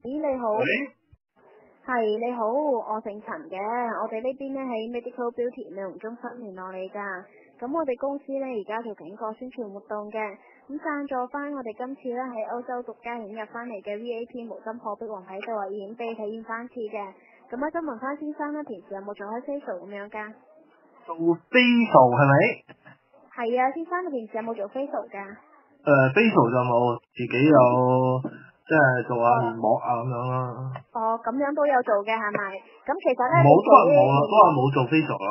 咦，你好，喂，係你好，我姓陳嘅，我哋呢邊呢喺 Medical Beauty 美容中心聯絡你㗎。咁我哋公司呢而家做緊個宣傳活動嘅，咁贊助翻我哋今次呢喺歐洲獨家引入翻嚟嘅 VAT 無針破壁王喺度啊，已經俾你體驗翻次嘅。咁我想問翻先生呢，平時有冇做開 facial 咁樣㗎？做 facial 係咪？係啊，先生你平時有冇做 facial 㗎？facial 就冇，自己有即係做下面膜啊咁樣啦。哦，咁樣都有做嘅係咪？咁其實呢，冇你做呢都係冇啦，都係冇做 facial 啦。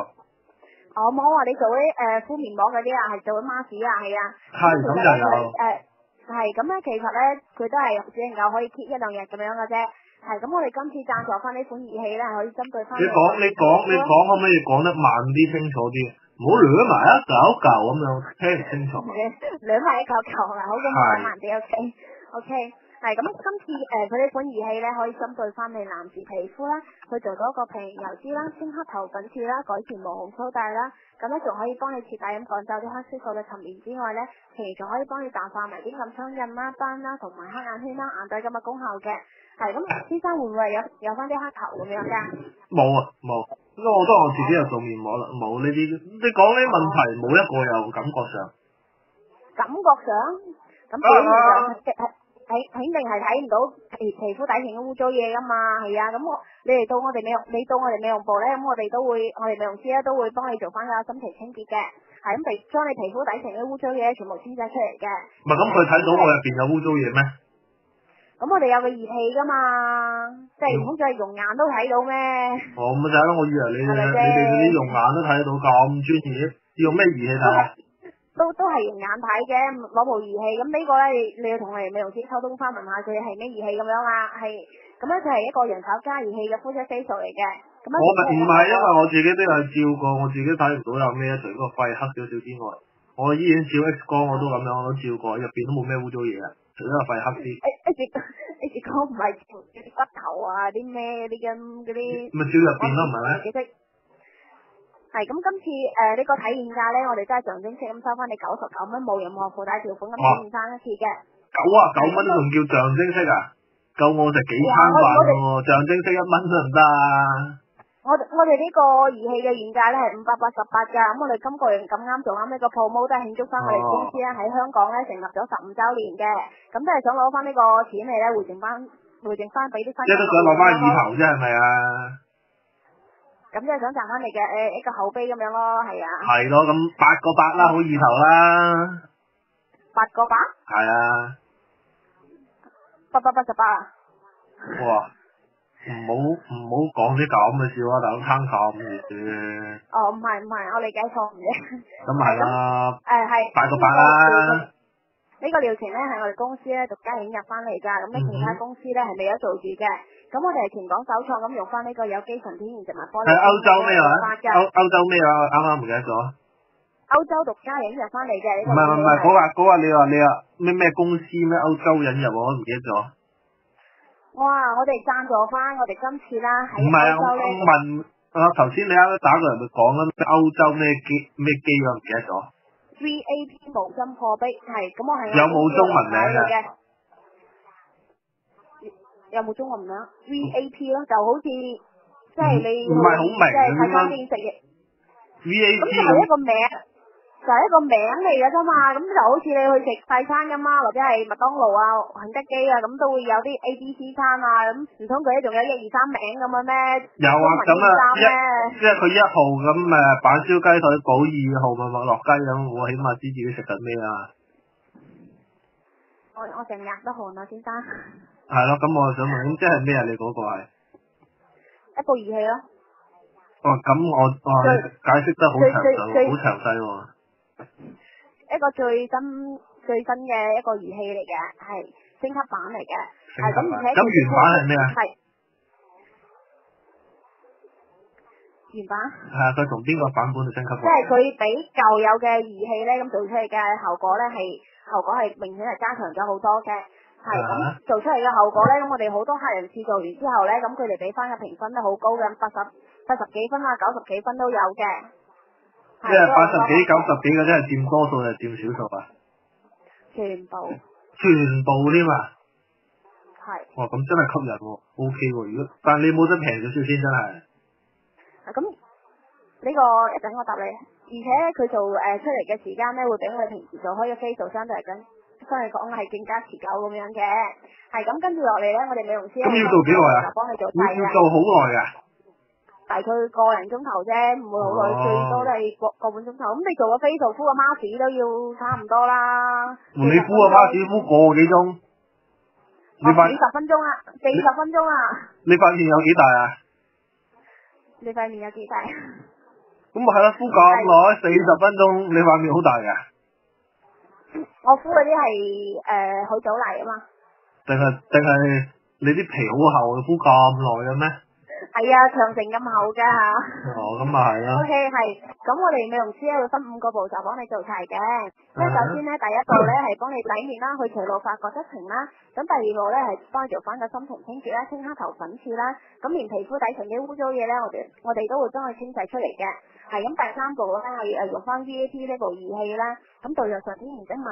我冇話你做啲敷面膜嗰啲啊，係做啲 mask 啊，係啊。係咁就有。係咁咧，其實咧佢都係只能夠可以 keep 一兩日咁樣嘅啫。係咁，我哋今次贊助翻呢款儀器咧，可以針對翻你講可唔可以講得慢啲清楚啲？唔好亂埋一嚿一嚿咁樣，聽唔清楚。兩埋一嚿嚿啊，好咁我講慢啲 ，OK。係咁，今次佢呢款儀器咧，可以針對翻你男士皮膚啦，去做到一個平油脂啦、清黑頭粉刺啦、改善毛孔粗大啦，咁咧仲可以幫你徹底咁趕走啲黑色素嘅沉澱之外咧，其實仲可以幫你淡化埋啲暗瘡印啦、斑啦同埋黑眼圈啦、眼底咁嘅功效嘅。係咁，先生會唔會有翻啲黑頭咁樣㗎？冇啊冇，因為我都話我自己又做面膜啦，冇呢啲。你講呢啲問題冇一個有感覺上。感覺上，咁表面上肯定係睇唔到皮膚底層嘅污糟嘢噶嘛，係啊，咁你嚟到我哋美容部咧，咁我哋美容師咧都會幫你做翻個深層清潔嘅，係咁將你皮膚底層嘅污糟嘢全部清晒出嚟嘅。唔係咁佢睇到我入邊有污糟嘢咩？咁我哋有個儀器噶嘛，即係唔通就係用眼都睇到咩？哦，咁就係咯，我以為你哋嗰啲用眼都睇得到咁專業，要用咩儀器睇啊？都係用眼睇嘅，攞部儀器，咁呢個咧你要同我哋美容師溝通翻，問下佢係咩儀器咁樣啊，係咁咧就係一個人手加儀器嘅膚質 facial 嚟嘅。咁我唔係，因為我自己都有照過，我自己睇唔到有咩，除咗個肺黑少少之外，我醫院照 X 光我都咁樣，我都照過，入邊都冇咩污糟嘢啊，除咗個肺黑啲。X 光唔係照啲骨頭啊，啲咩啲咁嗰啲。咪照入邊咯，唔係咩？係咁，今次呢個體驗價咧，我哋都係象徵式咁收翻你99蚊，冇任何附帶條款咁體驗翻一次嘅。99蚊仲叫象徵式啊？夠我食幾餐飯喎！象徵式1蚊得唔得啊？我哋呢個儀器嘅原價咧係588㗎，咁我哋今個月咁啱做啱呢個 promo 都係慶祝翻我哋公司咧喺香港咧成立咗15週年嘅，咁都係想攞翻呢個錢嚟咧回贈翻俾啲新人。即係都想攞翻意頭啫，係咪啊？咁即係想賺翻你嘅一個口碑咁樣咯，係啊。係咯，咁8個8啦，好意頭啦。8個8？係啊。888啊。哇！唔好講啲咁嘅笑話，大佬貪咁嘅啫。哦，唔係，我理解錯誤啫。咁係啦。係。8個8啦。呢個療程咧係我哋公司咧獨家引入翻嚟㗎，咁咧其他公司咧係未有做住嘅。咁我哋係全港首創咁用翻呢個有機純天然植物玻璃。係歐洲咩話？歐洲咩話？啱啱唔記得咗。歐洲獨家引入翻嚟嘅呢個。唔係，嗰個你話咩公司咩歐洲引入我唔記得咗。哇！我哋贊助翻我哋今次啦喺歐洲咧。唔係，我問頭先你啱啱打過嚟咪講緊歐洲咩機我唔記得咗。VAT 無針破壁係，咁我係有冇中文名嘅？有冇中文名 ？VAT 咯，就好似即係你唔係好明即係睇餐廳食嘢。VAT 咁就係一個名。就係一個名嚟嘅啫嘛，咁就好似你去食快餐咁啊，或者係麥當勞啊、肯德基啊，咁都會有啲 ABC 餐啊，咁唔通佢仲有1、2、3名咁嘅咩？有啊，咁啊，即係佢1號咁板燒雞腿堡，2號咪麥樂雞咁，我起碼知自己食緊咩啊。我成日都寒啊，先生。係咯，咁我就想問，咁即係咩啊？你嗰個係？一部儀器咯。哦，咁我解釋得好詳細喎。一個最新嘅一個儀器嚟嘅，係升級版嚟嘅。咁而且咁原版係咩啊？係原版。係啊，佢同邊個版本去升級？即係佢比舊有嘅儀器咧，咁做出嚟嘅效果係明顯係加強咗好多嘅。係咁做出嚟嘅效果咧，咁我哋好多客人試做完之後咧，咁佢哋俾翻嘅評分都好高嘅，80幾分啊，90幾分都有嘅。即係80幾、90幾嘅，真係佔多數定係佔少數啊？全部添啊！哇，咁真係吸引喎 ，OK 喎。如果但係你冇得平少少先真係。咁呢個一陣我答你，而且咧佢做出嚟嘅時間咧會比我哋平時做開嘅 facial 相對講係更加持久咁樣嘅。係咁跟住落嚟咧，我哋美容師咧咁要做幾耐啊？就幫你做要做好耐㗎。大概個零鐘頭啫，唔會好耐，最多都係個半鐘頭。咁你做個 facial 敷個 mask 都要差唔多啦。你敷個 mask 敷個幾鐘？你40分鐘啦，40分鐘啦。你塊面有幾大啊？你塊面有幾大？咁咪係咯，敷咁耐40分鐘，你塊面好大㗎？我敷嗰啲係好早嚟啊嘛。定係你啲皮好厚，敷咁耐嘅咩？係啊，長城咁厚㗎。咁咪係啦。O K 係，咁我哋美容師咧會分5個步驟幫你做齊嘅。即係首先咧，第一步咧係幫你洗面啦，去除老髮角質層啦。咁第二步咧係幫你做翻個深層清潔啦，清黑頭粉刺啦。咁連皮膚底層嘅污糟嘢咧，我哋都會將佢清洗出嚟嘅。係咁，第三步咧係用翻 VAT 呢部儀器啦。咁導入上天然植物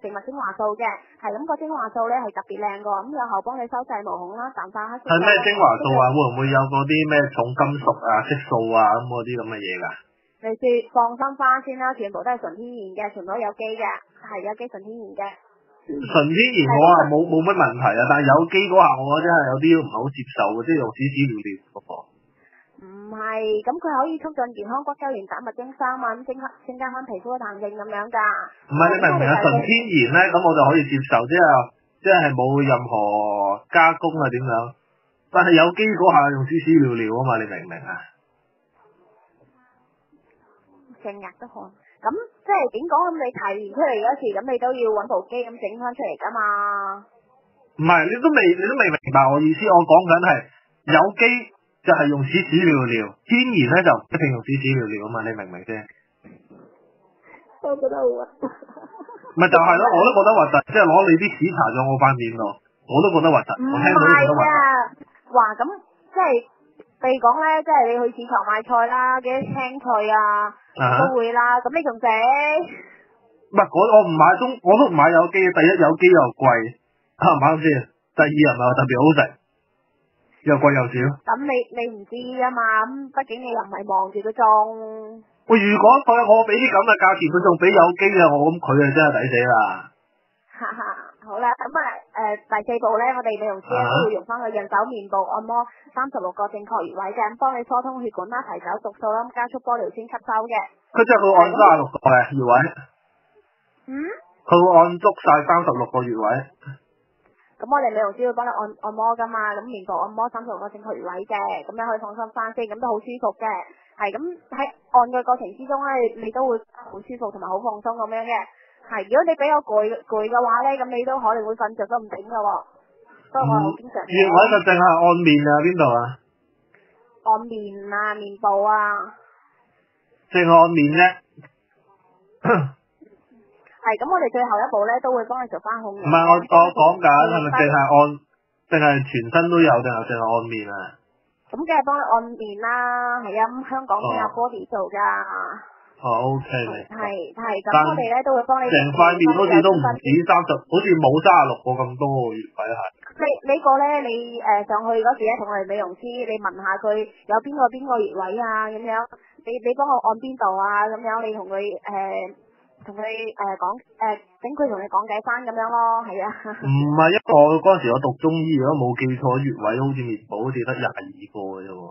精華素嘅。係咁，個精華素咧係特別靚㗎，咁有效幫你收細毛孔啦，淡化黑色。係咩精華素啊？會唔會有嗰啲咩重金屬啊、色素啊咁嗰啲咁嘅嘢㗎？你放心翻先啦，全部都係純天然嘅，全部都有機嘅，係有機純天然嘅。純天然我啊冇乜問題啊，但係有機嗰下我真係有啲唔係好接受嘅，即係用屎尿尿嗰個。唔係，咁佢可以促進健康骨膠原、膽物經生啊，咁增加翻皮膚嘅彈性咁樣㗎。唔係你明唔明啊？純天然咧，咁我就可以接受，即係冇任何加工啊點樣？但係有機嗰下用屎尿尿啊嘛，你明唔明啊？成日都看，咁即係點講？咁你提完出嚟嗰時，咁你都要揾部機咁整翻出嚟㗎嘛？唔係，你都未明白我意思。我講緊係有機就係用屎尿尿，天然咧就一定用屎尿尿啊嘛，你明唔明先？我覺得好核突。咪就係咯，我都覺得核突，即係攞你啲屎搽咗我塊面度，我都覺得核突。我聽到都覺得核突。哇，咁即係譬如講咧，即係你去市場買菜啦，幾多青菜啊，都會啦。咁你仲食？唔係我唔買我都唔買有機嘅。第一有機又貴，啱唔啱先？第二又唔係話特別好食，又貴又少。咁你唔知啊嘛，咁畢竟你又唔係望住佢種。喂，如果我俾啲咁嘅價錢，佢仲俾有機嘅，我咁佢啊真係抵死啦。哈哈，好啦，咁第4步咧，我哋美容師咧都會用翻個人手面部按摩36個正確穴位嘅，咁幫你疏通血管啦，提走毒素啦，加速玻尿酸吸收嘅。佢真係會按36個嘅穴位。佢會按足晒36個穴位。咁我哋美容師會幫你按摩噶嘛，咁面部按摩36個正確穴位嘅，咁你可以放心翻先，咁都好舒服嘅。係咁喺按嘅過程之中咧，你都會好舒服同埋好放鬆咁樣嘅。係，如果你比較攰嘅話咧，咁你都可能會瞓着都唔頂噶喎。不過我好經常。穴位就淨係按面啊？邊度啊？按面啊，面部啊。淨係按面啫。係，咁我哋最後一步咧都會幫你做翻控油。唔係我講緊係咪淨係全身都有，定係淨係按面啊？咁梗係幫你按面啦，係啊，咁香港先有 body 做㗎。OK。係，咁我哋咧都會幫你。成塊面好似都唔止30，好似冇36個咁多個穴位係。呢個咧，你上去嗰時咧，同我哋美容師，你問下佢有邊個穴位啊咁樣，你幫我按邊度啊咁樣，你同佢講等佢同你講解翻咁樣咯，係啊。唔係，因為我嗰陣時我讀中醫，如果冇記錯穴位好似面部好似得22個嘅啫喎。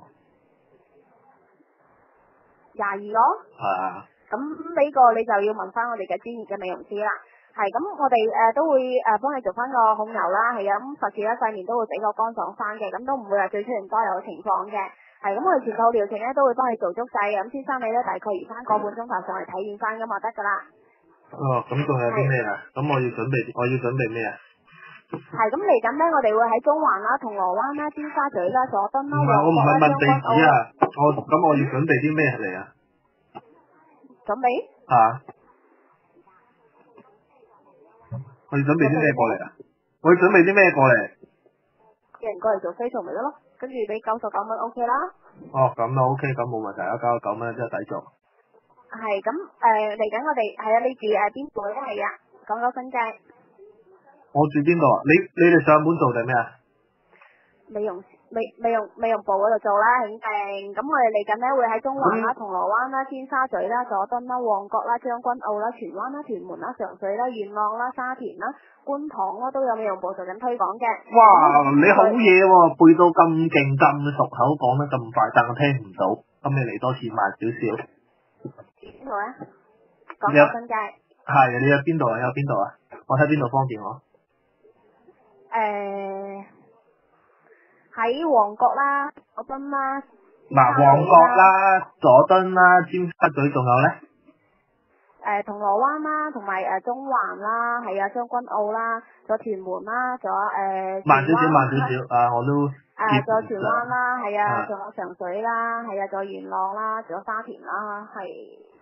22個？係啊。咁呢個你就要問翻我哋嘅專業嘅美容師啦。係，咁我哋都會幫你做翻個控油啦，係啊，咁實時咧塊面都會比較乾爽翻嘅，咁都唔會話最出現多油嘅情況嘅。係，咁我哋全套療程咧都會幫你做足晒嘅，咁先生你咧大概移翻個半鐘頭上嚟體驗翻咁就得㗎啦。咁仲有啲咩啊？咁我要準備咩啊？係，咁嚟緊咧，我哋會喺中環啦、銅鑼灣啦、尖沙咀啦、佐敦啦、我唔係問地址啊，咁我要準備啲咩嚟啊？準備？我要準備啲咩過嚟啊？我要準備啲咩過嚟？有人過嚟做 facial 咪得咯，跟住俾99蚊 OK 啦。咁啊 OK，咁冇問題啊，99蚊真係抵做。係，咁嚟緊我哋係啊，你住邊度咧？係啊，港九新街。我住邊度啊？你哋上門做定咩啊？美容部嗰度做啦，肯定。咁我哋嚟緊咧會喺中環啦、銅鑼灣啦、尖沙咀啦、佐敦啦、旺角啦、將軍澳啦、荃灣啦、屯門啦、上水啦、元朗啦、沙田啦、觀塘啦都有美容部做緊推廣嘅。哇，你好嘢喎，背到咁勁咁熟口，講得咁快，但我聽唔到。咁你嚟多次慢少少。邊度啊？講講新界。係你喺邊度啊？有邊度啊？我睇邊度方便我。喺旺角啦、佐敦啦、旺角啦、佐敦啦、尖沙咀仲有咧？銅鑼灣啦，同埋中環啦，係啊，將軍澳啦，仲有屯門啦，仲有慢少少啊！我都仲有荃灣啦，係啊，仲有上水啦，係啊，仲有元朗啦，仲有沙田啦，係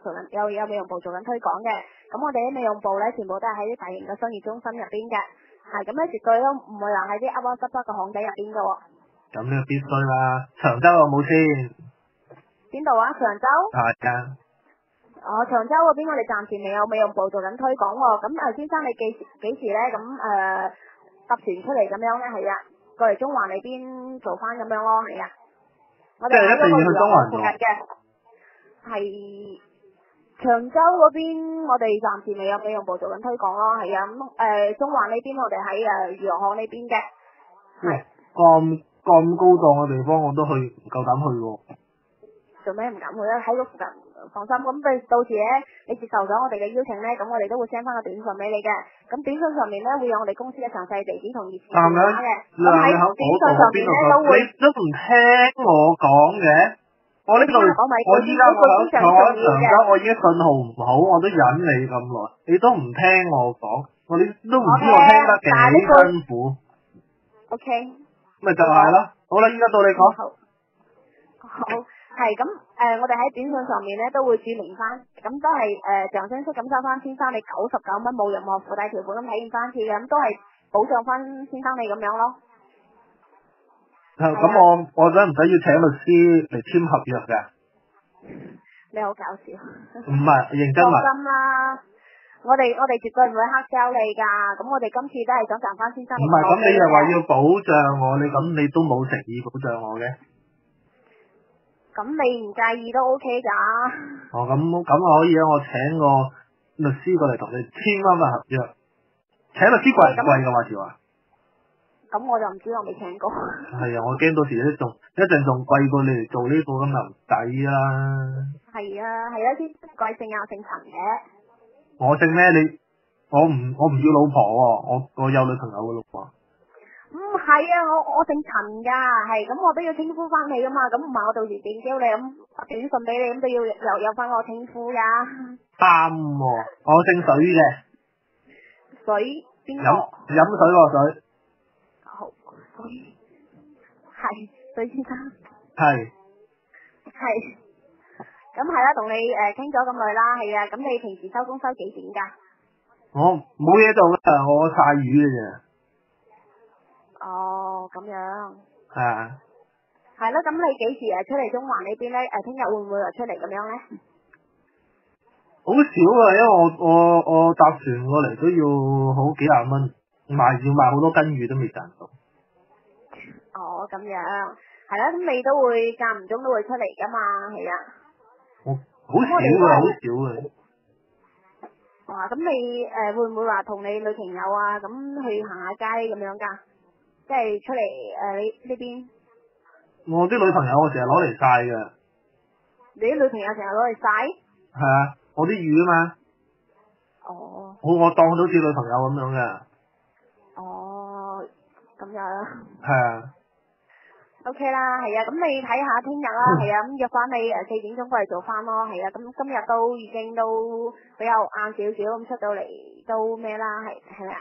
做緊有美容部做緊推廣嘅。咁我哋啲美容部咧，全部都係喺啲大型嘅商業中心入邊嘅，係咁咧，絕對都唔會話喺啲凹凹凸凸嘅巷仔入邊嘅喎。咁呢個必須啦！長洲有冇先？邊度啊？長洲？係啊。長洲嗰邊我哋暫時未有美容部做緊推廣喎。咁先生你幾時咧？咁搭船出嚟咁樣咧？係啊，過嚟中環呢邊做翻咁樣咯，係啊。我哋喺嗰個魚塘附近嘅，係長洲嗰邊我哋暫時未有美容部做緊推廣咯，係啊。咁中環呢邊我哋喺魚塘呢邊嘅，係。咁高檔嘅地方我都去唔夠膽去喎。做咩唔敢去咧？喺嗰附近放心。咁到時咧，你接受咗我哋嘅邀請咧，咁我哋都會 send 翻個短信俾你嘅。咁短信上面咧會有我哋公司嘅詳細地址同熱線電話嘅。咁喺短信上面咧都會。你都唔聽我講嘅？我呢度我依家我喺長洲，我依家信號唔好，我都忍你咁耐，你都唔聽我講，我你都唔知我聽得幾辛苦。O K。咪就係咯。好啦，依家到你講。好，係咁我哋喺短信上面咧都會注明翻，咁都係象徵式咁收翻先生你99蚊冇任何附帶條款咁體驗翻次嘅，咁都係保障翻先生你咁樣咯。咁我使唔使要請律師嚟簽合約㗎？你好搞笑。唔係認真放心啦，我哋絕對唔會黑 sell 你㗎，咁我哋今次都係想賺翻先生。唔係，咁你又話要保障我，你都冇誠意保障我嘅。咁你唔介意都 OK 㗎。咁可以啊，我請個律師過嚟同你簽翻份合約。請律師貴唔貴㗎嘛？條話。咁我就唔知，我未請過。係啊，我驚到時一陣仲貴過你哋做呢個咁就唔抵啦。係啊，啲貴姓啊，姓陳嘅。我姓咩？我唔要老婆喎，我有女朋友嘅咯喎。唔係啊，我姓陳㗎，係咁我都要稱呼翻你㗎嘛，咁唔係我到時點叫你咁短信俾你，咁都要有翻我稱呼㗎。啱喎，我姓水嘅。水邊個？飲水喎水。好，係水先生。係。咁係啦，同你傾咗咁耐啦，係啊，咁你平時收工收幾點㗎？我冇嘢做㗎，我曬魚嘅啫。哦，咁樣。係啊。係咯，咁你幾時出嚟中環呢邊咧？聽日會唔會出嚟咁樣咧？好少啊，因為我搭船過嚟都要好幾廿蚊，要賣好多斤魚都未賺到。哦，咁樣，係啦，咁你都會間唔中都會出嚟噶嘛，係啊。好少啊，好少啊。哇，咁你會唔會話同你女朋友啊咁去行下街咁樣噶？即係出嚟你呢邊？我啲女朋友我成日攞嚟曬㗎。你啲女朋友成日攞嚟曬？係啊，我啲魚啊嘛。哦。我當佢好似女朋友咁樣嘅。哦，咁樣。係啊。O K 啦，係啊，咁你睇下聽日啦，係啊，咁約翻你4點鐘過嚟做翻咯，係啊，咁今日都已經都比較晏少少咁出到嚟都咩啦，係咪啊？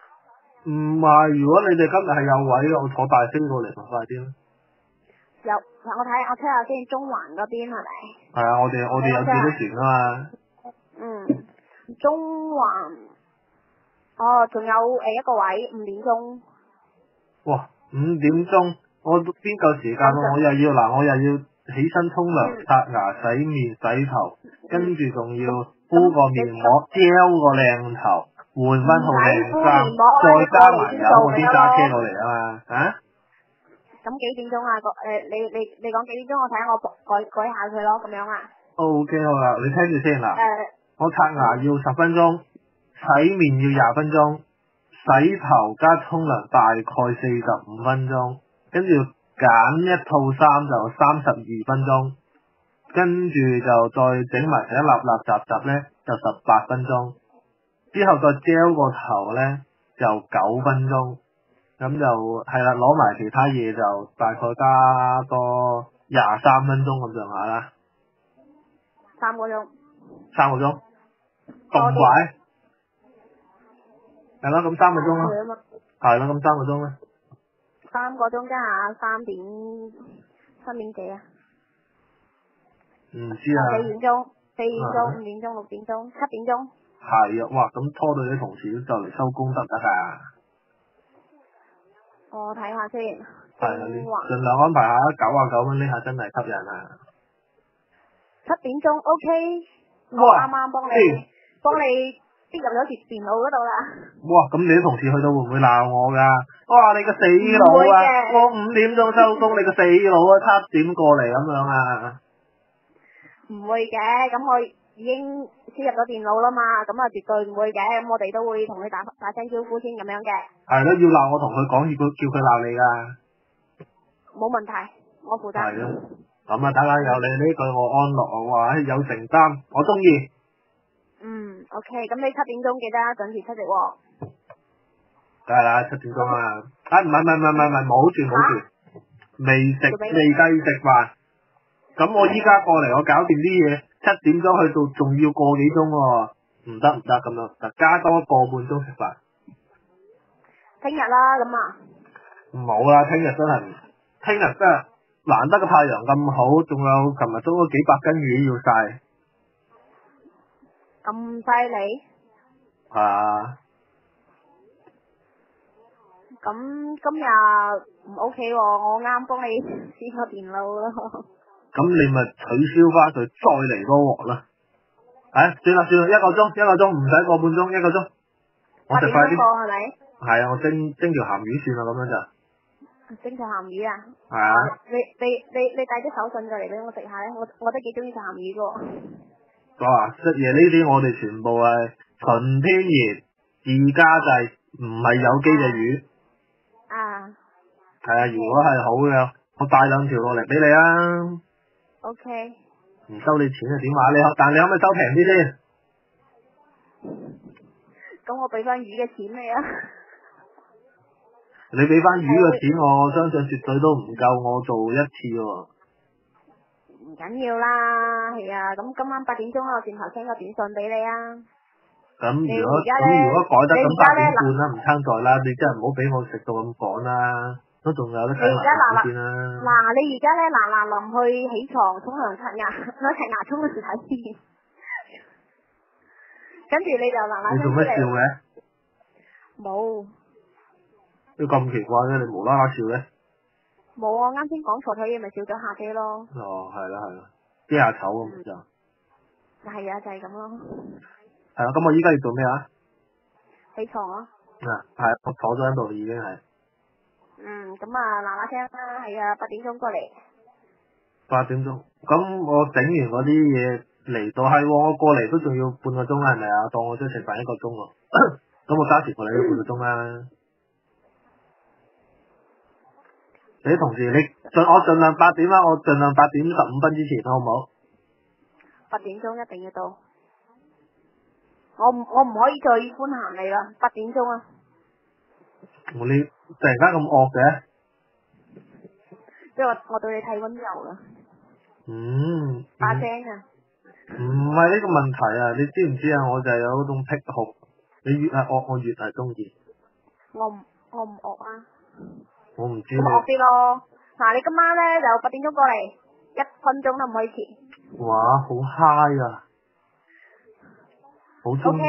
唔係，如果你哋今日係有位，我坐大飛過嚟咪快啲咯。我睇下先，中環嗰邊係咪？係啊，我哋有幾多船啊嘛。中環，仲有一個位5點鐘。哇，5點鐘。我邊夠時間我又要起身沖涼、刷牙、洗面、洗頭，跟住仲要敷個面膜、gel 個靚頭，換翻套靚衫，再加埋有嗰啲揸車過嚟啊嘛，咁幾點鐘啊？你講幾點鐘，我睇下我改下佢咯，咁樣啊。OK 好啦，你聽住先啦。我刷牙要10分鐘，洗面要20分鐘，洗頭加沖涼大概45分鐘，跟住揀一套衫就32分鐘，跟住就再整埋成一立雜咧就18分鐘，之後再 gel 個頭咧就9分鐘，咁就係啦，攞埋其他嘢就大概加多23分鐘咁上下啦。3個鐘。3個鐘？咁快？係啦，咁3個鐘啦。係啦，咁3個鐘啦。3個鐘加下3點幾啊？唔知啊。4點鐘、5點鐘、6點鐘、7點鐘。係啊，哇！咁拖到啲同事都就嚟收工得唔得㗎？我睇下先。係啊，你盡量安排下99蚊呢下真係吸引啊！7點鐘 OK， 我啱啱幫你跌入咗條電腦嗰度啦。哇！咁你啲同事去到會唔會鬧我㗎？哇！你個死佬啊！我5點鐘收工，你個死佬啊！7點過嚟咁樣啊？唔會嘅，咁我已經輸入咗電腦啦嘛，咁啊絕對唔會嘅，咁我哋都會同佢打聲招呼先咁樣嘅。係咯，要鬧我同佢講，叫佢鬧你㗎。冇問題，我負責。係咯，咁啊得啦，有你呢句我安樂啊，哇有承擔，我中意。OK， 咁你7點鐘記得準時出席喎。梗係啦，7點鐘啊！唔係，冇住，未繼食飯。咁我依家過嚟，我搞掂啲嘢，7點鐘去到，仲要個幾鐘喎，唔得咁樣，就加多個半鐘食飯。聽日啦，咁啊。冇啦，聽日真係難得個太陽咁好，仲有琴日捉咗幾百斤魚要晒。咁犀利？係啊。咁今日唔 OK 喎，我啱幫你試個電腦咯。咁你咪取消翻佢，再嚟多鑊啦。算啦，1個鐘，唔使個半鐘，1個鐘。我食快啲。係咪？係啊，我蒸條鹹魚算啦，咁樣就。蒸條鹹魚啊？係啊。你帶啲手信過嚟俾我食下咧，我都幾中意食鹹魚噶。食嘢呢啲我哋全部係純天然自家製，唔係有機嘅魚。係啊，如果係好嘅，我帶2條落嚟俾你啊。OK。唔收你錢啊？點話？但你可唔可以收平啲先？咁我俾翻魚嘅錢你啊。你俾翻魚嘅錢，我相信絕對都唔夠我做一次喎。唔緊要啦，係啊，咁今晚8點鐘我轉頭 send 個短信俾你啊。咁如果改得咁8點半啦，唔撐在啦，你真係唔好俾我食到咁趕啦，都仲有得睇埋先啦。你而家咧嗱臨去起床沖涼刷牙，攞刷牙沖個時睇先，跟住你就嗱你做乜笑嘅？冇。你咁奇怪嘅，你無啦啦笑嘅？冇啊，啱先講錯咗嘢，咪笑咗下啫咯。係啦，啲下醜咁就。係啊，就係咁咯。係啊，咁我依家要做咩啊？起床啊。係，我坐咗喺度已經係。咁啊嗱聲啦，係啊，8點鐘過嚟。8點鐘，咁我整完嗰啲嘢嚟到係喎，我過嚟都仲要半個鐘啦，係咪啊？當我出去食飯1個鐘喎，咁我加時過嚟都半個鐘啦。你啲同事，我盡量8點啦，我盡量8點15分之前，好唔好？8點鐘一定要到，我唔可以再寬限你啦，8點鐘啊！你突然間咁惡嘅？即係我對你太溫柔啦。把聲啊！唔係呢個問題啊，你知唔知啊？我就係有嗰種癖好，你越係惡，我越係中意。我唔惡啊！我唔知。咁惡啲咯。你今晚咧就8點鐘過嚟，1分鐘都唔可以遲。哇，好 high 啊！好中意。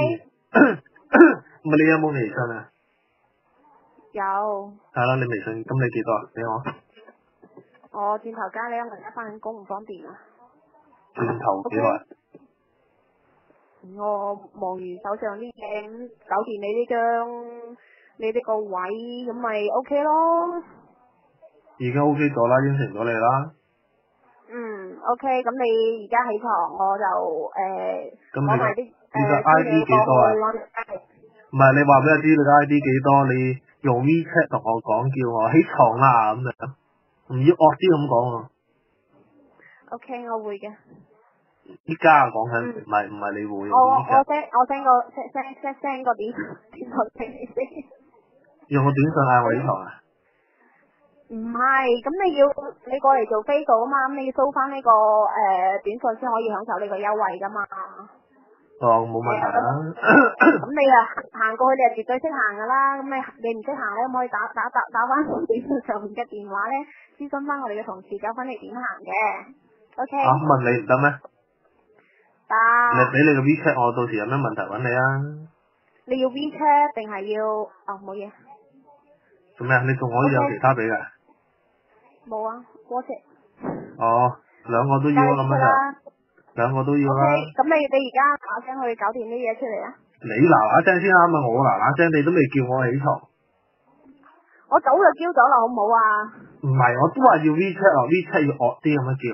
咁你有冇微信啊？有。係啦，你微信，咁你幾多啊？俾我。我轉頭加你，因為而家翻緊工唔方便啊。轉頭幾耐？我忙完手上啲嘢，咁搞掂你呢個位，咁咪 OK 咯。已經 OK 咗啦，應承咗你啦。OK， 咁你而家起床，我就咁你埋啲你個 ID 幾多啊？唔係，你話俾我知你個 ID 幾多？你用 WeChat 同我講，叫我起床啦咁樣，唔要惡啲咁講啊。OK， 我會嘅。依家講緊唔係你會。我 send 個短信俾你先。用個短信嗌我起床啊？唔係，咁你過嚟做飛度啊嘛，咁你要搜翻呢個短信先可以享受呢個優惠噶嘛。冇問題啦。咁你啊行過去，你係絕對識行噶啦。咁你唔識行咧，可以打翻短信上面嘅電話咧，諮詢翻我哋嘅同事，教翻你點行嘅。OK。問你唔得咩？得。你俾你個 WeChat，我到時有咩問題揾你啊？你要 WeChat 定係要？冇嘢。做咩啊？你仲可以有其他俾噶？冇啊 ，WhatsApp。兩個都要咁樣就。兩個都要啦。咁你而家嗱聲去搞掂啲嘢出嚟啊！你嗱聲先啱啊！我嗱聲，你都未叫我起床。我早就叫咗啦，好唔好啊？唔係，我都話要 WeChat 啊，WeChat 要惡啲咁樣叫。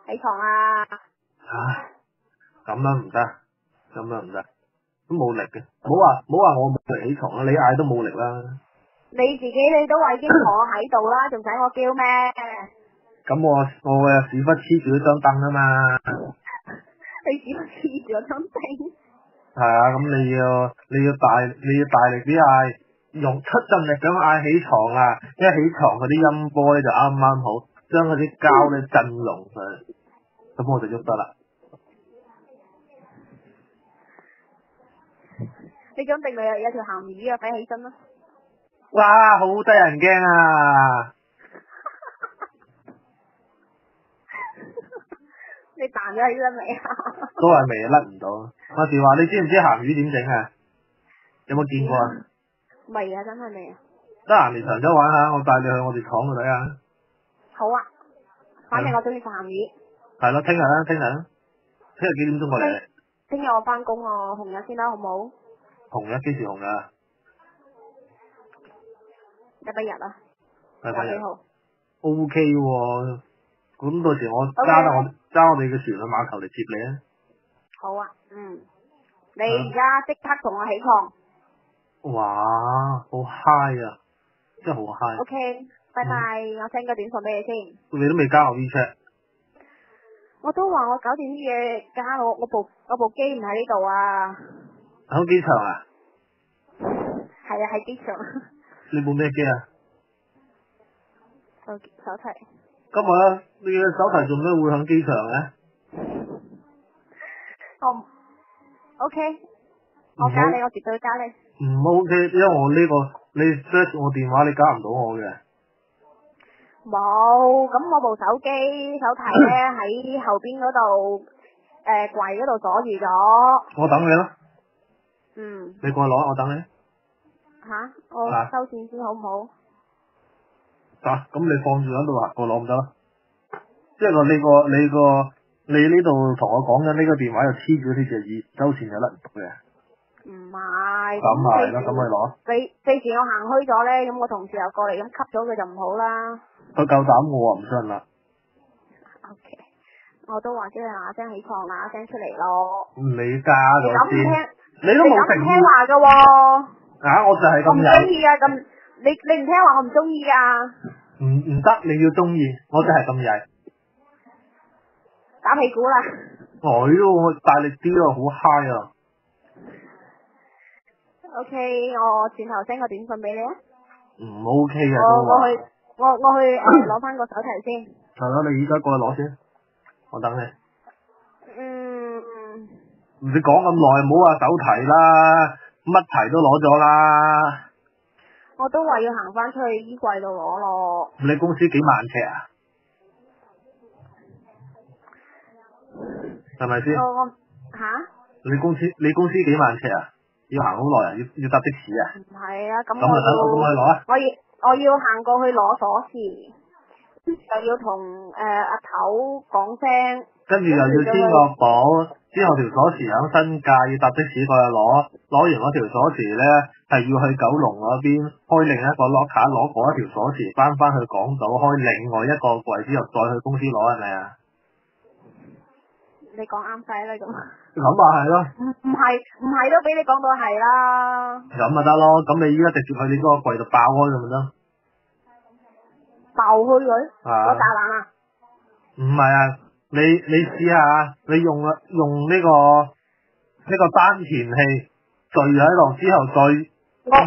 起床啊！唉，咁樣唔得，都冇力嘅。唔好話我冇力起床啦，你嗌都冇力啦。你自己都話已經坐喺度啦，仲使我叫咩？咁我嘅屎忽黐住嗰張凳啊嘛。你屎忽黐住嗰張凳？係啊，咁你要大力啲嗌，用出盡力咁嗌起床啊！一起床嗰啲音波咧就啱啱好，將嗰啲膠咧震聾佢，咁我就喐得啦。你張凳咪有條鹹魚啊，快起身啦！哇，好得人驚啊！你彈咗起身未啊？都係未甩唔到。我時話你知唔知鹹魚點整啊？有冇見過啊？未啊，真係未啊！得閒嚟長洲玩下，我帶你去我哋廠度睇下。好啊，反正我中意食鹹魚。係咯，聽日幾點鐘過嚟？聽日我翻工啊，紅日先啦，好唔好？紅日幾時紅啊禮拜日啊。禮拜日。幾號 ？OK 喎，咁到時我揸我哋嘅船去碼頭嚟接你啊。好啊，你而家即刻同我起床。哇，好 high 啊，真係好 high。OK， 拜拜，我 send 個短信俾你先。你都未加我 WeChat。我都話我搞掂啲嘢，加我部機唔喺呢度啊。喺機場啊？係啊，喺機場。你部咩機啊？手提。今日你嘅手提做咩會喺機場嘅？OK， 我加你，我絕對加你。唔 OK， 因為我你 search 我電話你加唔到我嘅。冇，咁我部手提咧喺後邊嗰度，櫃嗰度鎖住咗。我等你咯。你過去攞，我等你。我收線先好唔好？咁你放住喺度行過攞唔得？即係你呢度同我講緊呢個電話又黐住呢隻耳，收線就甩唔到嘅。唔係。咁係咯，咁去攞。費事我行虛咗咧，咁我同事又過嚟咁吸咗佢就唔好啦。佢夠膽我唔信啦。OK， 我都話叫你嗱聲起床，嗱聲出嚟咯。你加咗先。你都冇聽話噶喎。我就係咁唔中意啊！咁你唔聽話，我唔中意噶。唔得，你要中意，我真係咁曳。打屁股啦！我大力啲啊，好 high 啊！ OK， 我轉頭 send 個短信俾你啊。唔 OK 嘅我去攞翻個手提先。係咯，你而家過去攞先，我等你。唔使講咁耐，唔好話手提啦，乜提都攞咗啦。我都話要行翻出去衣櫃度攞咯。你公司幾萬尺啊？係咪先？你公司幾萬尺啊？要行好耐啊？要搭的士啊？唔係啊，咁我去攞啊！我要行過去攞鎖匙，又要同阿頭講聲。跟住又要簽個保，之後條鎖匙響新界，要搭的士過去攞完嗰條鎖匙咧，係要去九龍嗰邊開另一個 locker 攞嗰一條鎖匙翻去港島開另外一個櫃之後再去公司攞，係咪啊？你講啱晒啦咁。咁啊係咯。唔係都俾你講到係啦。咁咪得咯，咁你依家直接去你嗰個櫃度爆開咁咪得。爆開佢？攞炸彈啊？唔係啊，你試下，你用呢個丹田氣聚喺度之後，再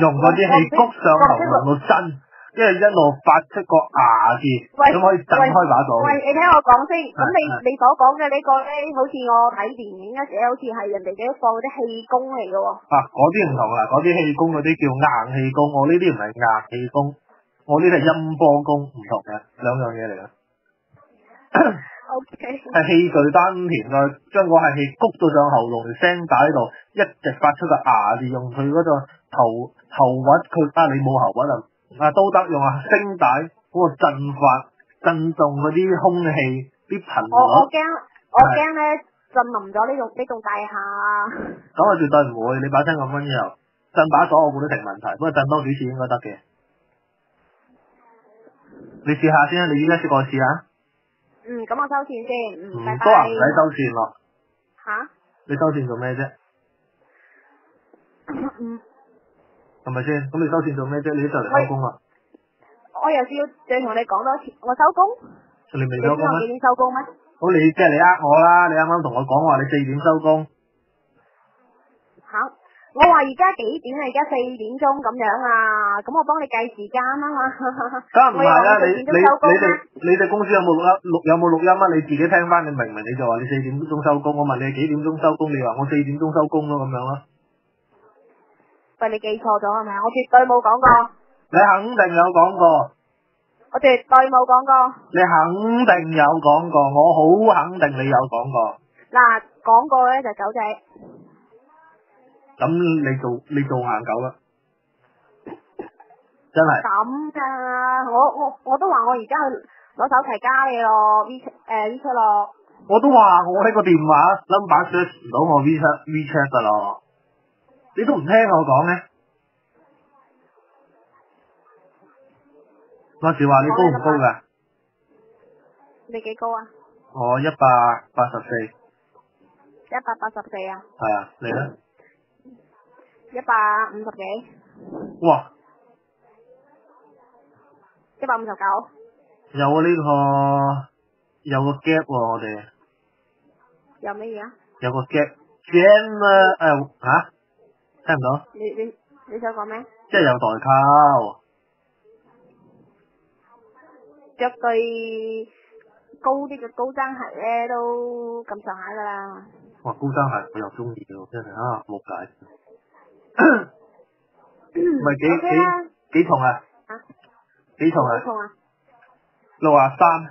用嗰啲氣谷上喉嚨度震，因為一路發出個牙字，咁可以震開把度。喂，你聽我講先，咁你所講嘅呢個咧，好似我睇電影嗰時好似係人哋嘅放啲氣功嚟嘅喎。嗰啲唔同啦，嗰啲氣功嗰啲叫硬氣功，我呢啲唔係硬氣功，我呢啲係音波功，唔同嘅兩樣嘢嚟嘅。O K。係氣聚丹田，再將嗰係氣谷到上喉嚨聲帶度，一直發出個牙字，用佢嗰個喉核，你冇喉核都得，用聲帶嗰個震動嗰啲空氣啲頻率。我驚咧震冧咗呢棟大廈。咁啊絕對唔會，你把聲咁溫柔，震把鎖我估都成問題，不過震多幾次應該得嘅。你試下先啊，你依家試過試下。咁我收線先。都話唔使收線咯。吓？你收線做咩啫？係咪先？咁你收線做咩啫？你都就嚟收工啦。我又要再同你講多次，我收工。你未收工咩？你知我幾點收工咩？好，你即係你呃我啦！你啱啱同我講話你4點收工。吓？我話而家幾點啊？而家4點鐘咁樣啊，咁我幫你計時間啊嘛。梗唔係啦，你哋公司有冇錄音啊？你自己聽翻，你明唔明？你就話你4點鐘收工，我問你幾點鐘收工，你話我4點鐘收工咯，咁樣咯。喂，你記錯咗係咪？我絕對冇講過。你肯定有講過。我絕對冇講過。你肯定有講過，我好肯定你有講過。嗱，講過咧就狗仔。咁你做硬狗啦，真係。咁噶，我都話我而家去攞手提加你咯，WeChat 咯。我都話我呢個電話 number search 唔到我 WeChat 噶咯，你都唔聽我講嘅。嗰時話你高唔高噶？你幾高啊？我184。184啊？係啊，你咧？150幾。哇！159。有個 gap 喎，我哋。有乜嘢啊？有個 gap 啊？聽唔到？你想講咩？即係有代溝。着對高啲嘅高踭鞋咧，都咁上下噶啦。哇，高踭鞋我又中意喎，真係冇解。唔係幾重啊？幾重啊？幾重啊63。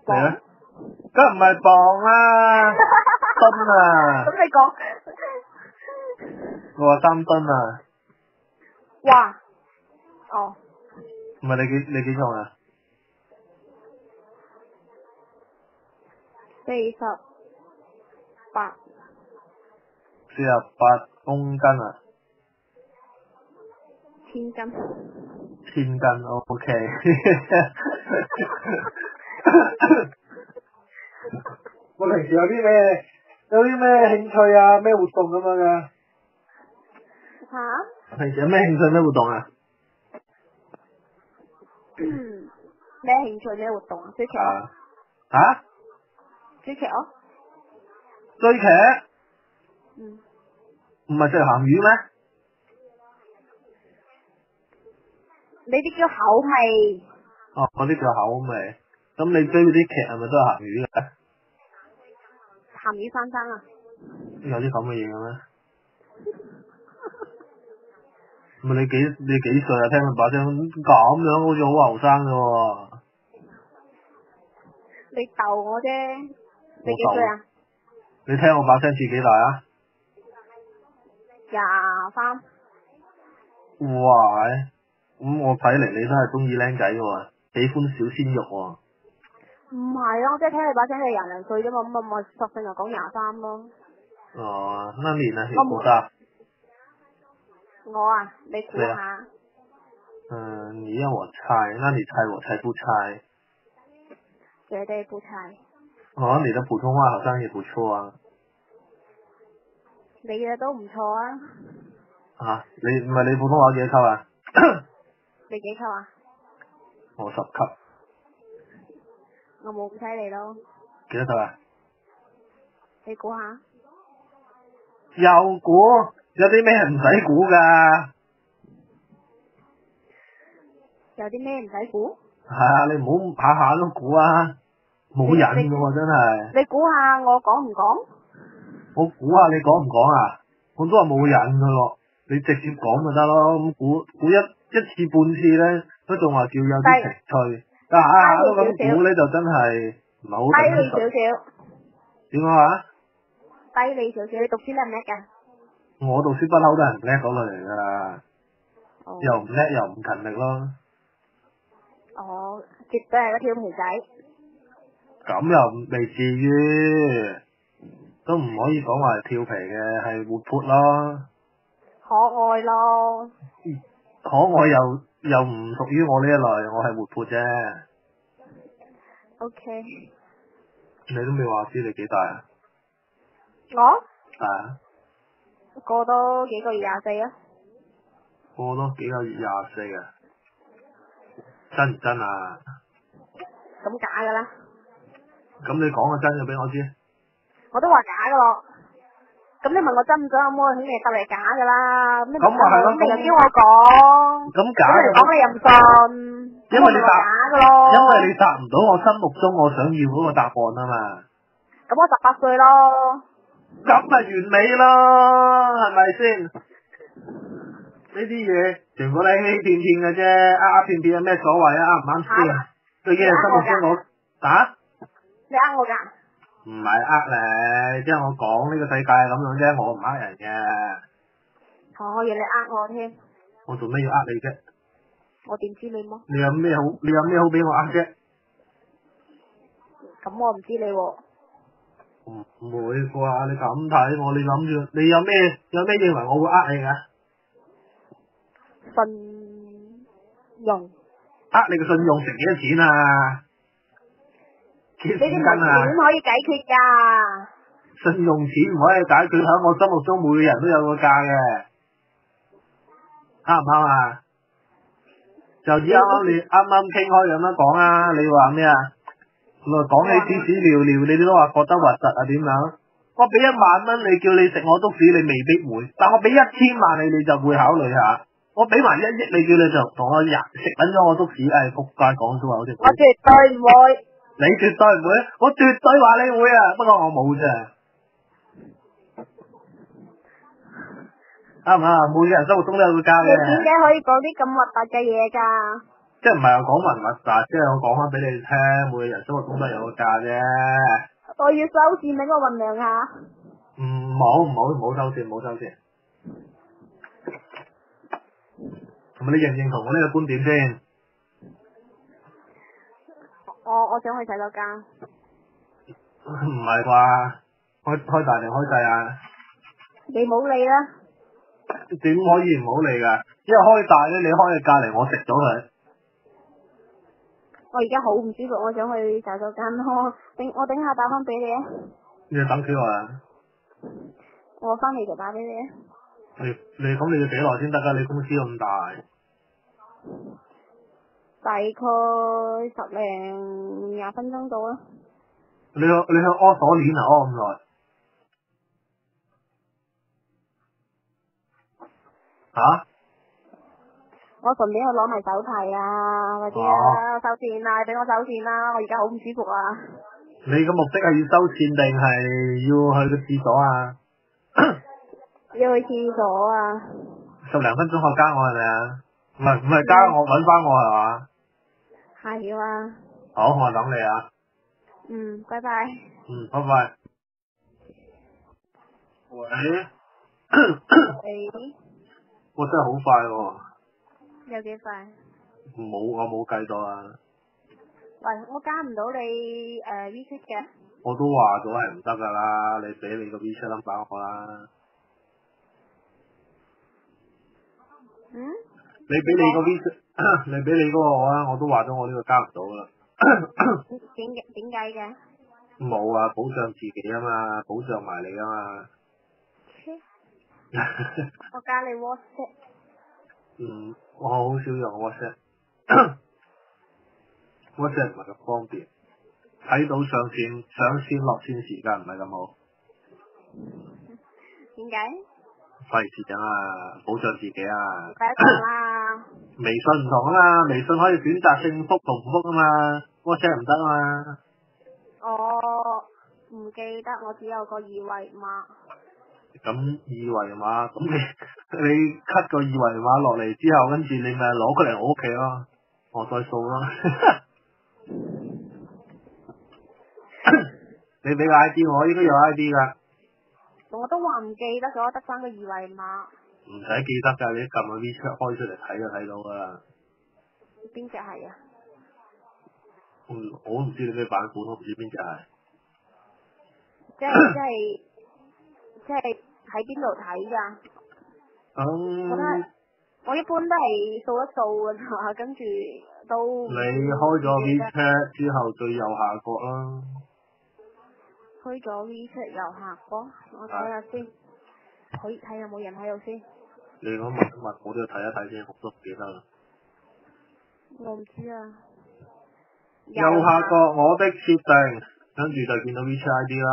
你咧？梗唔係磅啦，噸啊！咁你講63噸啊！哇！哦。唔係你幾重啊？48。48公斤啊？1000斤。1000斤 ，OK。我平時有啲咩興趣啊？咩活動咁樣嘅？吓？平時有咩興趣咩活動啊？咩興趣咩活動啊？追劇咯。吓？追劇咯。追劇？唔係追鹹魚咩？你啲叫口味。嗰啲叫口味。咁你追嗰啲劇係咪都係鹹魚嘅？鹹魚翻生啊？有啲咁嘅嘢嘅咩？唔係你幾歲啊？聽佢把聲咁樣，好似好後生嘅喎。你逗我啫。你幾歲啊？你聽我把聲似幾大啊？23。哇！咁我睇嚟你都係中意靚仔嘅喎，喜歡小鮮肉喎。唔係咯，即係聽你把聲係廿零歲啫嘛，咁咪索性就講23咯。哦，那你呢？有多大？我啊，你估下。你要我猜，那你猜我才不猜。絕對不猜。哦，你的普通話好像也不錯啊。你嘅都唔錯啊。啊，你唔係你普通話幾多級啊？你幾級啊？我10級。我冇咁犀利咯。幾多級啊？你估下。又估？有啲咩唔使估㗎？有啲咩唔使估？係啊，你唔好下下都估啊，冇癮㗎喎真係。你估下我講唔講？我估下你講唔講啊？我都話冇癮㗎咯，你直接講咪得咯。咁估一次半次咧，都仲話叫有啲情趣。但係下下都咁估咧，就真係唔係好頂得順。低你少少。點講啊？低你少少，你讀書叻唔叻㗎？我讀書不嬲都係唔叻嗰類嚟㗎啦，又唔叻又唔勤力咯。哦，絕對係個調皮仔。咁又未至於，都唔可以講話係調皮嘅，係活潑咯。可愛咯。可愛又唔屬於我呢一類，我係活潑啫。OK。你都未話知你幾大啊？我？啊。過多幾個月24啊。過多幾個月24啊？真唔真啊？咁假㗎啦。咁你講個真嘅俾我知。我都話假㗎咯。咁你問我真唔真，我肯定係答你假㗎啦。咁咪係咯，你又叫我講。咁假嘅。咁你講你又唔信。因為你答假㗎咯。因為你答唔到我心目中我想要嗰個答案啊嘛。咁我18歲咯。咁咪完美咯，係咪先？呢啲嘢全部都係欺騙嘅啫，騙騙有咩所謂啊？啱唔啱先？最緊係心目中我打。你呃我㗎？唔係你，即係我講呢個世界係咁樣啫，我唔呃人嘅。我以為你呃我添。我做咩要呃你啫？我點知你麼？你有咩好俾我呃啫？咁我唔知你喎。唔會啩？你咁睇我，你諗住你有咩認為我會呃你㗎？信用。呃你嘅信用值幾多錢啊？幾錢斤啊？錢可以解決㗎。信用錢唔可以解決，喺我心目中每個人都有個價嘅，啱唔啱啊？就以你啱啱傾開咁樣講啊，你話咩啊？講起屎屎尿尿，你哋都話覺得核突啊？點樣？我俾1萬蚊你叫你食我篤屎，你未必會，但我俾1000萬你就會考慮下。我俾埋1億你叫你就同我食緊咗我篤屎，仆街講粗口好似。我絕對唔會。你絕對唔會，我絕對話你會啊，不過我冇啫。啱唔啱？每個人生活中都有個價嘅。你點解可以講啲咁核突嘅嘢㗎？即係唔係話講文物㗎，即係我講翻俾你聽，每個人生活中都有個價啫。我要收線，俾我衡量下。唔好收線，唔好收線。咁你認唔認同我呢個觀點先？我想去洗手間。唔係啩？開大定開細啊？你冇理啦。點可以唔好理㗎？因為開大咧，你開喺隔離，我食咗佢。我而家好唔舒服，我想去洗手間咯。我等下打翻俾你啊。你要等幾耐啊？我翻嚟就打俾你啊。你咁你要幾耐先得㗎？你公司咁大。大概10零20分鐘到啦。你去屙鎖鏈啊？屙咁耐？嚇？我順便去攞埋手提啊，嗰啲啊，收線啊，俾我收線啦，我而家好唔舒服啊。你嘅目的係要收線定係要去個廁所啊？要去廁所啊。10零分鐘後加我係咪啊？唔係加我揾翻我係嘛？係啊。好，我等你啊。拜拜。拜拜。喂。我真係好快喎。有幾快？我冇計到啊。喂，我加唔到你WeChat 嘅。我都話咗係唔得噶啦，你俾你個 WeChat number 我啦。嗯？你俾你個 WeChat，你俾你嗰個我啊，我都話咗我呢個加唔到啦。點解嘅？冇啊，保障自己啊嘛，保障埋你啊嘛。我加你 WhatsApp。我好少用 WhatsApp。WhatsApp 唔係咁方便，睇到上線落線時間唔係咁好。點解？費事啊嘛，保障自己啊。唔使講啦。微信唔同啊嘛，微信可以選擇性覆同唔覆啊嘛，WhatsApp 唔得啊嘛。我唔記得，我只有個二維碼。咁二維碼，咁你 cut 個二維碼落嚟之後，跟住你咪攞佢嚟我屋企咯，我再掃咯。你俾個 ID 我，應該有 ID 噶。我都話唔記得咗，得翻個二維碼。唔使記得噶，你撳個 WeChat 開出嚟睇就睇到噶啦。邊隻係啊？我唔知你咩版本，我唔知邊隻係。即係喺邊度睇噶？咁我一般都係掃一掃噶咋，跟住都。你開咗 WeChat 之後最右下角啦。開咗 WeChat 右下角，我睇下先，可以睇有冇人喺度先。你講密我都要睇一睇先，我都唔記得啦。我唔知啊。右下角我的設定，跟住就見到 WeChat ID 啦。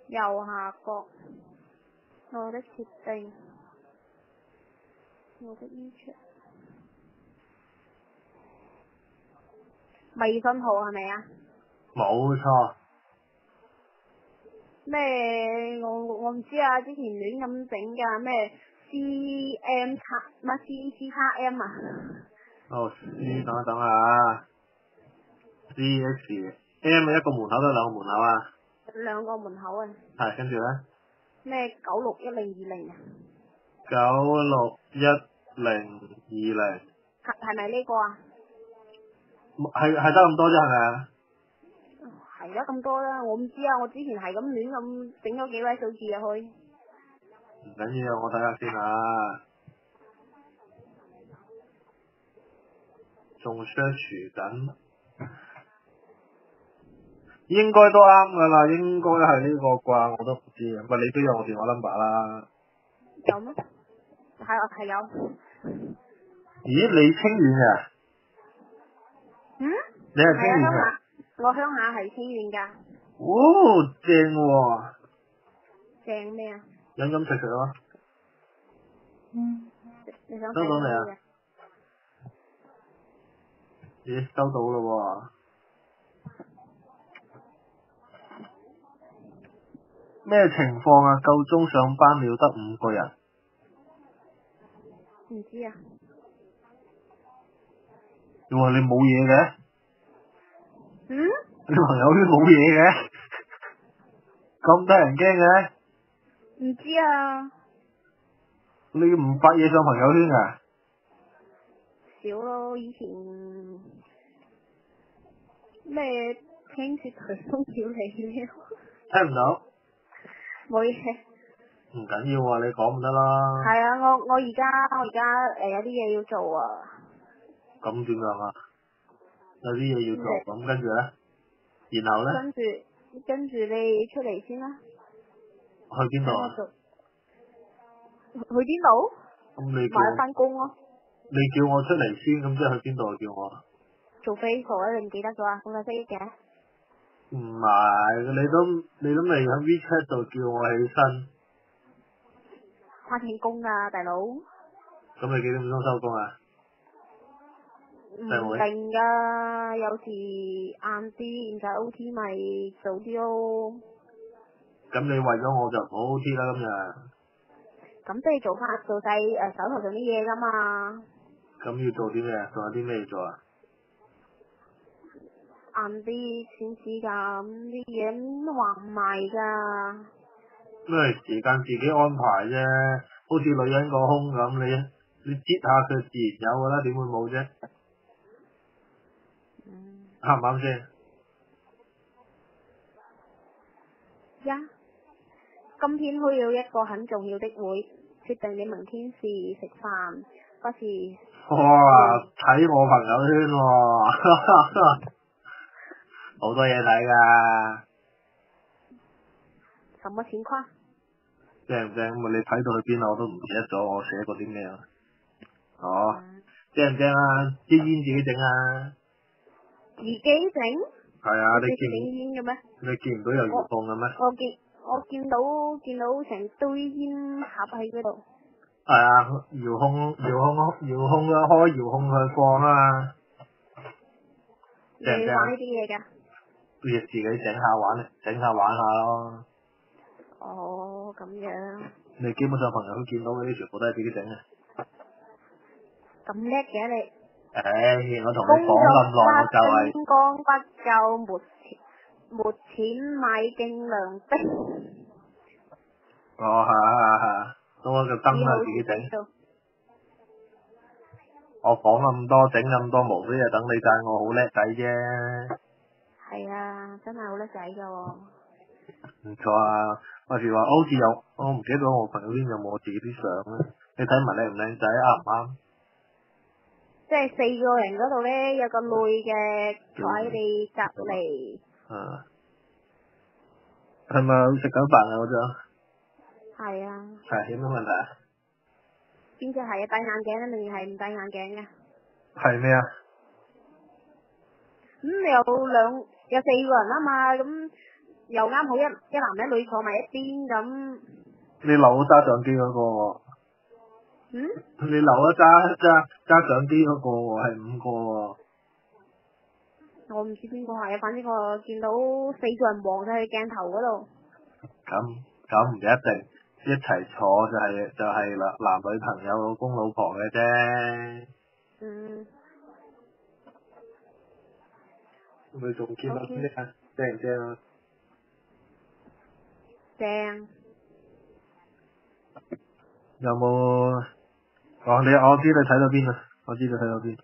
右下角我的設定，我的 WeChat 微信號係咪啊？冇錯。咩？我唔知啊，之前亂咁整㗎咩 CM 卡乜 CCM 啊？哦，C 等一等啊 ，CX M 一個門口定兩個門口啊？兩個門口啊。係，跟住咧？咩961020啊？961020。係咪呢個啊？係得咁多啫，係咪啊？係得咁多啦，我唔知啊，我之前係咁亂咁整咗幾位數字入去。唔緊要，我睇下先啊。仲 search 緊，應該都啱噶啦，應該係呢個啩，我都唔知啊。唔係你都有我電話 number 啦。有咩？係有。咦，你清遠嘅？嗯？你係清遠嘅？我鄉下係清遠㗎。哦，正喎。正咩啊？飲飲食食咯。你想收到未啊？嘅？咦，收到咯喎。咩情況啊？夠鐘上班了，得5個人。唔知啊。你話你冇嘢嘅？嗯？你朋友圈冇嘢嘅？咁得人驚嘅？唔知啊。你唔發嘢上朋友圈㗎？少咯，以前咩聽說台風要嚟咩？聽唔到？冇嘢。唔緊要啊，你講唔得啦。係啊，我而家有啲嘢要做啊。咁點樣啊？有啲嘢要做，咁跟住咧？然後咧？跟住你出嚟先啦。去邊度啊？去邊度？咁你叫買返工咯。你叫我出嚟先，咁即係去邊度叫我？做 Facebook 啊？你唔記得咗啊？咁有識嘅？唔係，你都未喺 WeChat 度叫我起身。返緊工啊，大佬。咁你幾點鐘收工啊？唔定噶，有時晏啲，唔使 OT 咪早啲咯。咁你為咗我就唔好 OT 啦今日。咁即係做晒手頭上啲嘢噶嘛。咁要做啲咩啊？仲有啲咩要做啊？晏啲先知噶，咁啲嘢話唔埋噶。因為時間自己安排啫，好似女人個胸咁，你擠下佢自然有噶啦，點會冇啫？啱唔啱先？呀，今天需要一個很重要的會，決定你明天是食飯，不是。哇！睇我朋友圈喎，好多嘢睇㗎。什麼情況？正唔正？咁你睇到去邊啊？我都唔記得咗，我寫過啲咩啊？哦，正唔正啊？啲煙自己整啊？自己整？係啊，你整煙嘅咩？你見唔到有遙控嘅咩？我見到成堆煙盒喺嗰度。係啊，遙控嘅開，遙控佢放啊嘛。正唔正啊？你玩呢啲嘢㗎？你自己整下玩下咯。哦，咁樣。你基本上朋友都見到嗰啲全部都係自己整嘅。咁叻嘅你。我同你講咁耐，我就係工光不夠，沒錢買勁良兵。哦，係，多個燈啊自己整。我講咁多，整咁多，無非係等你讚我好叻仔啫。係啊，真係好叻仔㗎喎。唔錯啊，話時話好似有，我唔記得我朋友圈有冇我自己啲相咧。你睇埋靚唔靚仔，啱唔啱？即係4個人嗰度咧，有個女嘅坐喺你隔離。係咪食緊飯啊嗰張？係啊。係，有咩問題啊？邊隻係啊？戴眼鏡咧，定係唔戴眼鏡嘅？係咩啊？你有4個人啊嘛，咁又啱好一男一女坐埋一邊咁。你留咗揸相機嗰個喎。你留咗揸相機嗰個喎，係5個喎。我唔知邊個係啊，反正我見到4個人望晒去鏡頭嗰度。咁唔一定，一齊坐就係男女朋友、老公老婆嘅啫。佢仲見到咩啊？正唔正啊？正。有冇？我知你睇到邊啦，我知你睇到邊。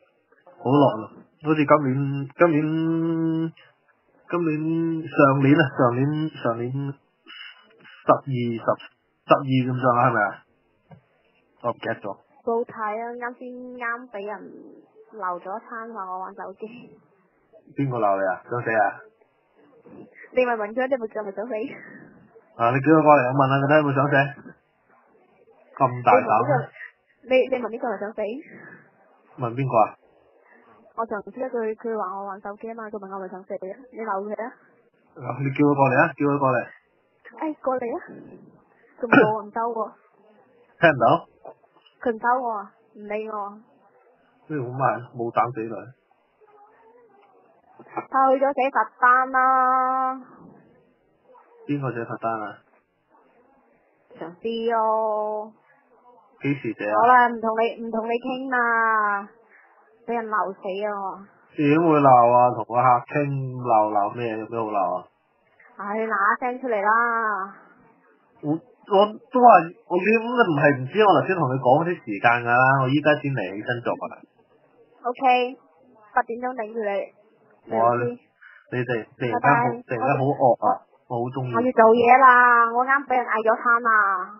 好落啦，好似今年上年十二咁上下係咪啊？我唔記得咗。冇睇啊！啱先啱俾人鬧咗一餐話我玩手機。邊個鬧你啊？想死啊？你咪問佢，你咪叫咪想死？你叫佢過嚟，我問下佢睇有冇想死。咁大膽？你問呢個係想死？問邊個啊？我就唔知啦，佢話我玩手機啊嘛，佢問我咪想死啊？你鬧佢啊？你叫佢過嚟啊！叫佢過嚟。過嚟啊！佢唔過我唔收喎。聽唔到？佢唔收我，唔理我。呢好慢，冇膽死佢。佢去咗寫罰單啦。邊個寫罰單啊？上司咯。幾時寫啊？好啦，唔同你傾啦，俾人鬧死啊我。點會鬧啊？同個客傾鬧咩？有咩好鬧啊？你嗱聲出嚟啦。我都話我點唔係唔知，我頭先同你講啲時間噶啦，我依家先嚟起身做啊。OK，8點鐘頂住你。你突然間好惡啊！我好中意。我要做嘢啦，我啱俾人嗌咗餐啦，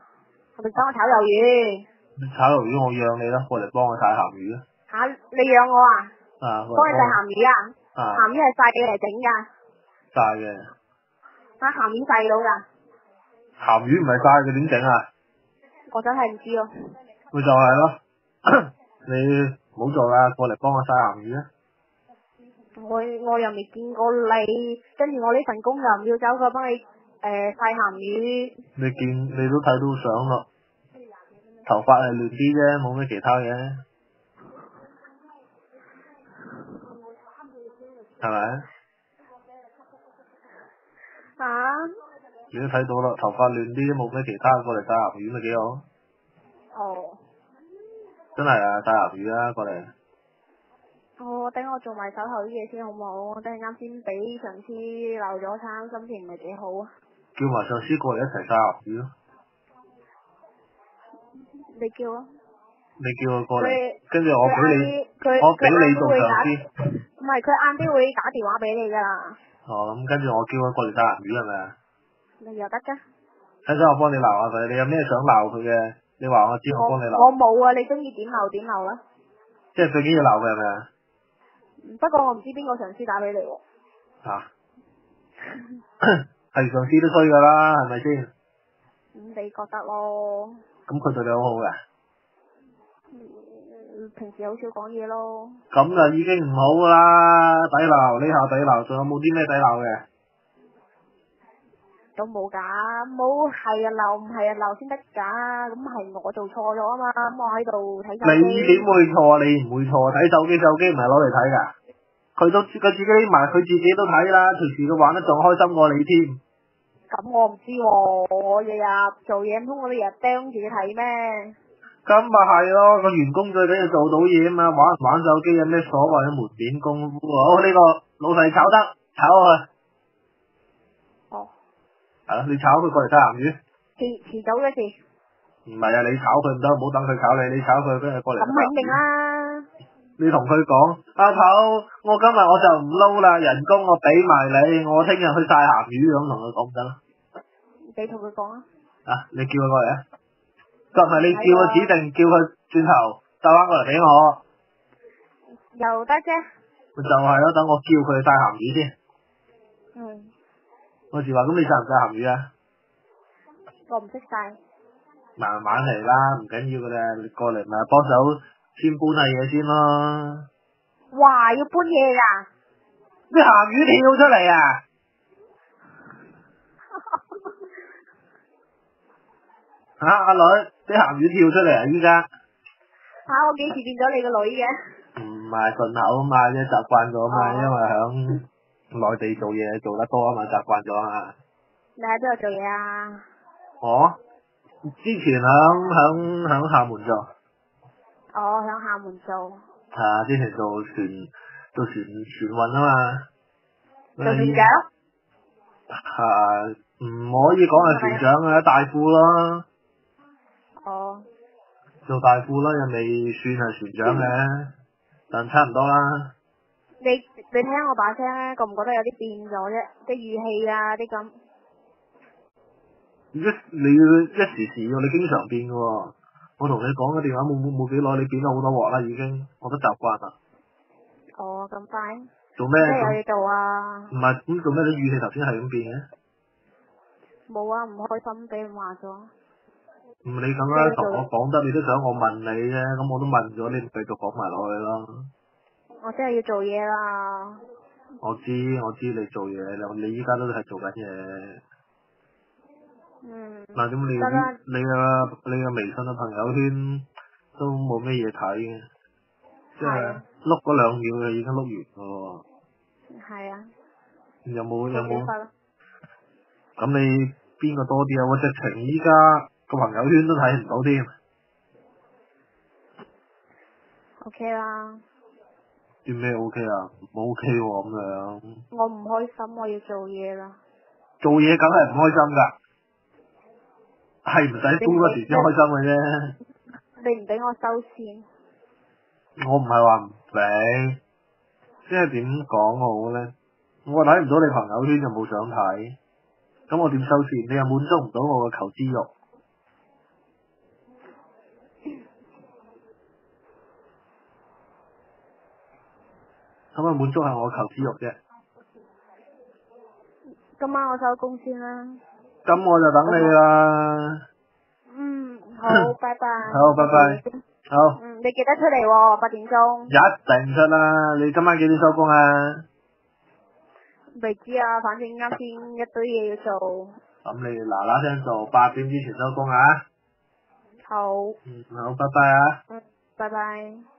係咪幫我炒魷魚？炒魷魚我養你啦，過嚟幫我曬鹹魚啊！你養我啊？幫你曬鹹魚啊？鹹魚係曬俾你嚟整㗎？曬嘅。鹹魚曬到㗎？鹹魚唔係曬嘅，點整啊？我真係唔知喎。咪就係咯，你唔好做啦，過嚟幫我曬鹹魚啊！我又未見過你，跟住我呢份工又唔要走過幫你曬鹹魚。你都睇到相咯，頭髮係亂啲啫，冇咩其他嘅，係咪？你都睇到啦，頭髮亂啲，冇咩其他，過嚟曬鹹魚咪幾好？哦。真係啊，曬鹹魚啊，過嚟。等我做埋手頭啲嘢先好唔好？我等啱先俾上司鬧咗餐，心情唔係幾好啊。叫埋上司過嚟一齊曬鹹魚咯。你叫啊？你叫佢過嚟，跟住我俾你做上司。唔係係，佢晏啲會打電話俾你噶啦。哦，咁跟住我叫佢過嚟晒鹹魚係咪啊？你又得噶？使唔使我幫你鬧下佢？你有咩想鬧佢嘅？你話我知，我幫你鬧。我冇啊，你中意點鬧點鬧啦。即係最緊要鬧佢係咪啊？不過我唔知邊個上司打俾你喎。嚇！係上司都衰噶啦，係咪先？你覺得咯？咁佢對你好好嘅？平時好少講嘢咯。咁就已經唔好啦，抵鬧呢下抵鬧，仲有冇啲咩抵鬧嘅？都冇㗎，冇係啊鬧，唔係啊鬧先得㗎，咁係我做錯咗啊嘛，咁我喺度睇手機。你點會錯？你唔會錯，睇手機唔係攞嚟睇㗎。佢自己匿埋，佢自己都睇啦，隨時佢玩得仲開心過你添。咁我唔知喎，我日日做嘢，唔通我哋日日盯住佢睇咩？咁咪係咯，個員工最緊要做到嘢啊嘛，玩唔玩手機有咩所謂？門面功夫好，呢個老細炒得，炒佢。哦。係咯，你炒佢過嚟睇鹹魚。遲早嘅事。唔係啊，你炒佢唔得，唔好等佢炒你，你炒佢跟住過嚟。咁肯定啦。你同佢講，阿頭，我今日我就唔撈啦，人工我俾埋你，我聽日去晒鹹魚咁同佢講唔得啦。你同佢講啊。你叫佢過嚟啊。唔係你叫佢指定叫佢轉頭帶翻過嚟俾我。又得啫。就係咯，等我叫佢去晒鹹魚先。我時話咁你晒唔晒鹹魚啊？我唔識晒。慢慢嚟啦，唔緊要噶啦，你過嚟咪幫手先搬下嘢先咯。哇，要搬嘢噶？啲鹹魚跳出嚟啊！阿女，啲鹹魚跳出嚟啊！依家。我幾時變咗你個女嘅？唔係順口啊嘛，即係習慣咗啊嘛，因為響內地做嘢做得多啊嘛，習慣咗啊。你喺邊度做嘢啊？我之前響廈門做。哦，響廈門做。之前做船運啊嘛。做船長？唔可以講係船長嘅，大副咯。哦。做大副啦，又未算係船長嘅，但差唔多啦。你聽我把聲咧，覺唔覺得有啲變咗啫？啲語氣啊，啲咁。你一時時喎，你經常變嘅喎。我同你講嘅電話冇幾耐，你變咗好多鑊啦已經，我都習慣啦。哦，咁快？做咩？有嘢做啊？唔係咁做咩？啲語氣頭先係咁變嘅。冇啊，唔開心俾人話咗。唔你咁啦，同我講得，你都想我問你啫，咁我都問咗，你繼續講埋落去咯。我真係要做嘢啦。我知你做嘢，你依家都係做緊嘢。嗱，咁你嘅微信嘅朋友圈都冇咩嘢睇嘅，即係碌嗰2秒就已經碌完噶喎。係啊。有冇？咁你邊個多啲啊？我直情依家個朋友圈都睇唔到添。OK 啦。啲咩 OK 啊？唔 OK 喎咁樣。我唔開心，我要做嘢啦。做嘢梗係唔開心噶。係唔使搬嗰時先開心嘅啫。你唔俾我收線。我唔係話唔俾，即係點講好咧？我睇唔到你朋友圈就冇想睇，咁我點收線？你又滿足唔到我嘅求知欲，咁啊滿足係我求知欲啫。今晚我收工先啦。咁我就等你啦。好，拜拜。好，拜拜。好。你記得出嚟喎，8點鐘。一定出啦！你今晚幾點收工啊？未知啊，反正啱先一堆嘢要做。咁你嗱嗱聲做，8點之前收工啊。好。好，拜拜啊。拜拜。